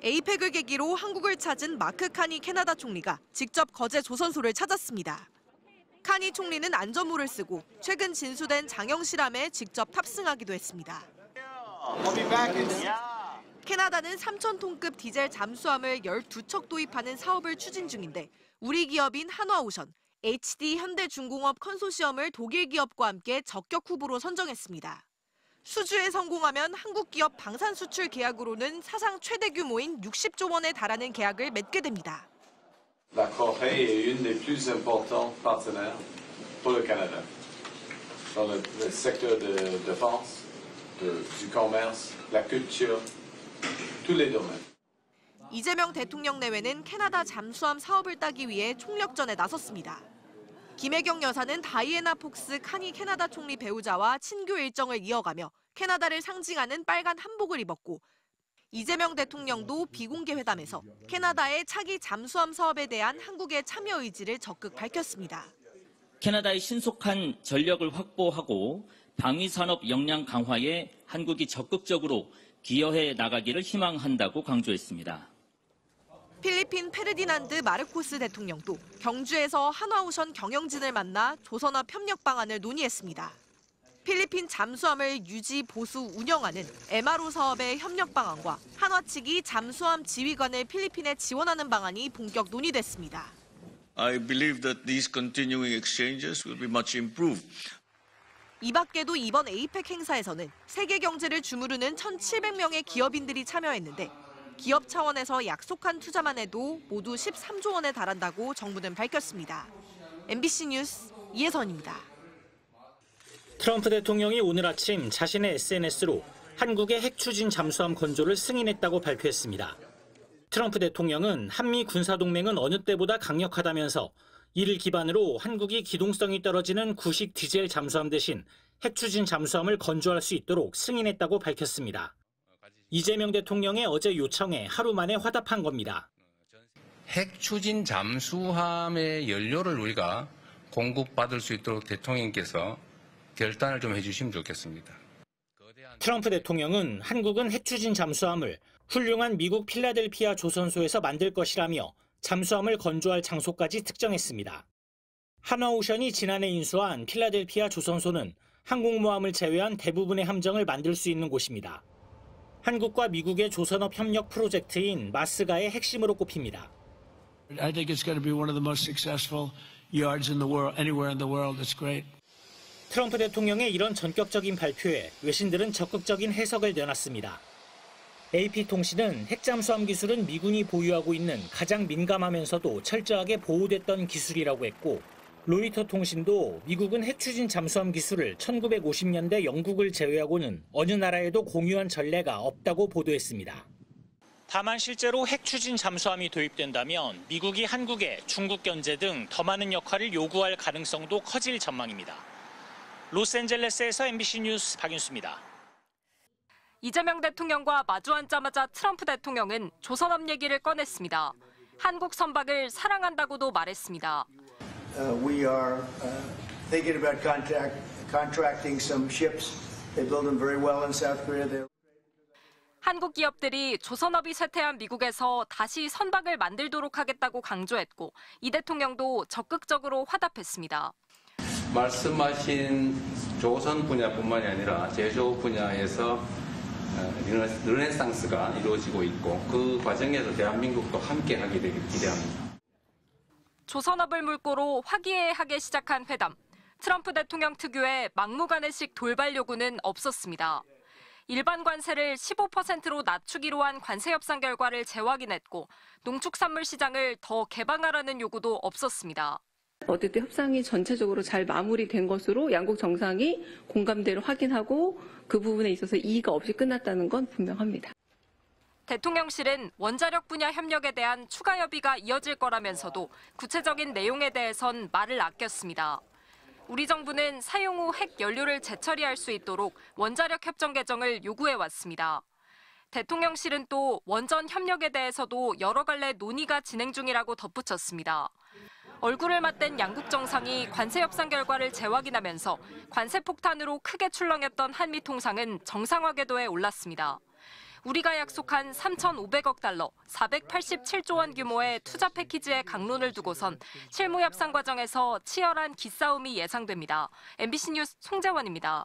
에이펙을 계기로 한국을 찾은 마크 카니 캐나다 총리가 직접 거제 조선소를 찾았습니다. 카니 총리는 안전모를 쓰고 최근 진수된 장영 실함에 직접 탑승하기도 했습니다. 캐나다는 3,000톤급 디젤 잠수함을 12척 도입하는 사업을 추진 중인데 우리 기업인 한화오션, HD 현대중공업 컨소시엄을 독일 기업과 함께 적격 후보로 선정했습니다. 수주에 성공하면 한국 기업 방산 수출 계약으로는 사상 최대 규모인 60조 원에 달하는 계약을 맺게 됩니다. La Corée est une des plus importantes partenaires pour le Canada dans le secteur de défense, du commerce, la culture, tous les domaines. 이재명 대통령 내외는 캐나다 잠수함 사업을 따기 위해 총력전에 나섰습니다. 김혜경 여사는 다이애나 폭스 카니 캐나다 총리 배우자와 친교 일정을 이어가며 캐나다를 상징하는 빨간 한복을 입었고 이재명 대통령도 비공개 회담에서 캐나다의 차기 잠수함 사업에 대한 한국의 참여 의지를 적극 밝혔습니다. 캐나다의 신속한 전력을 확보하고 방위산업 역량 강화에 한국이 적극적으로 기여해 나가기를 희망한다고 강조했습니다. 필리핀 페르디난드 마르코스 대통령도 경주에서 한화오션 경영진을 만나 조선업 협력 방안을 논의했습니다. 필리핀 잠수함을 유지, 보수, 운영하는 MRO 사업의 협력 방안과 한화 측이 잠수함 지휘관을 필리핀에 지원하는 방안이 본격 논의됐습니다. I believe that these continuing exchanges will be much improved. 이 밖에도 이번 에이펙 행사에서는 세계 경제를 주무르는 1,700명의 기업인들이 참여했는데 기업 차원에서 약속한 투자만 해도 모두 13조 원에 달한다고 정부는 밝혔습니다. MBC 뉴스 이혜선입니다. 트럼프 대통령이 오늘 아침 자신의 SNS로 한국의 핵 추진 잠수함 건조를 승인했다고 발표했습니다. 트럼프 대통령은 한미 군사동맹은 어느 때보다 강력하다면서 이를 기반으로 한국이 기동성이 떨어지는 구식 디젤 잠수함 대신 핵 추진 잠수함을 건조할 수 있도록 승인했다고 밝혔습니다. 이재명 대통령의 어제 요청에 하루 만에 화답한 겁니다. 핵 추진 잠수함의 연료를 우리가 공급받을 수 있도록 대통령께서 결단을 좀 해주시면 좋겠습니다. 트럼프 대통령은 한국은 핵 추진 잠수함을 훌륭한 미국 필라델피아 조선소에서 만들 것이라며 잠수함을 건조할 장소까지 특정했습니다. 한화오션이 지난해 인수한 필라델피아 조선소는 항공모함을 제외한 대부분의 함정을 만들 수 있는 곳입니다. 한국과 미국의 조선업 협력 프로젝트인 마스가의 핵심으로 꼽힙니다. I think it's going to be one of the most successful yards in the world, anywhere in the world. It's great. 트럼프 대통령의 이런 전격적인 발표에 외신들은 적극적인 해석을 내놨습니다. AP통신은 핵잠수함 기술은 미군이 보유하고 있는 가장 민감하면서도 철저하게 보호됐던 기술이라고 했고 로이터 통신도 미국은 핵 추진 잠수함 기술을 1950년대 영국을 제외하고는 어느 나라에도 공유한 전례가 없다고 보도했습니다. 다만 실제로 핵 추진 잠수함이 도입된다면 미국이 한국에 중국 견제 등 더 많은 역할을 요구할 가능성도 커질 전망입니다. 로스앤젤레스에서 MBC 뉴스 박윤수입니다. 이재명 대통령과 마주 앉자마자 트럼프 대통령은 조선업 얘기를 꺼냈습니다. 한국 선박을 사랑한다고도 말했습니다. We are thinking about contracting some ships. They build them very well in South Korea. 한국 기업들이 조선업이 쇠퇴한 미국에서 다시 선박을 만들도록 하겠다고 강조했고 이 대통령도 적극적으로 화답했습니다. 말씀하신 조선 분야뿐만이 아니라 제조업 분야에서 르네상스가 이루어지고 있고 그 과정에서 대한민국도 함께하게 되길 기대합니다. 조선업을 물꼬로 화기애애하게 시작한 회담. 트럼프 대통령 특유의 막무가내식 돌발 요구는 없었습니다. 일반 관세를 15%로 낮추기로 한 관세 협상 결과를 재확인했고 농축산물 시장을 더 개방하라는 요구도 없었습니다. 어쨌든 협상이 전체적으로 잘 마무리된 것으로 양국 정상이 공감대를 확인하고 그 부분에 있어서 이의가 없이 끝났다는 건 분명합니다. 대통령실은 원자력 분야 협력에 대한 추가 협의가 이어질 거라면서도 구체적인 내용에 대해선 말을 아꼈습니다. 우리 정부는 사용 후 핵 연료를 재처리할 수 있도록 원자력 협정 개정을 요구해왔습니다. 대통령실은 또 원전 협력에 대해서도 여러 갈래 논의가 진행 중이라고 덧붙였습니다. 얼굴을 맞댄 양국 정상이 관세 협상 결과를 재확인하면서 관세 폭탄으로 크게 출렁였던 한미 통상은 정상화 궤도에 올랐습니다. 우리가 약속한 3,500억 달러, 487조 원 규모의 투자 패키지의 강론을 두고선 실무 협상 과정에서 치열한 기싸움이 예상됩니다. MBC 뉴스 송재원입니다.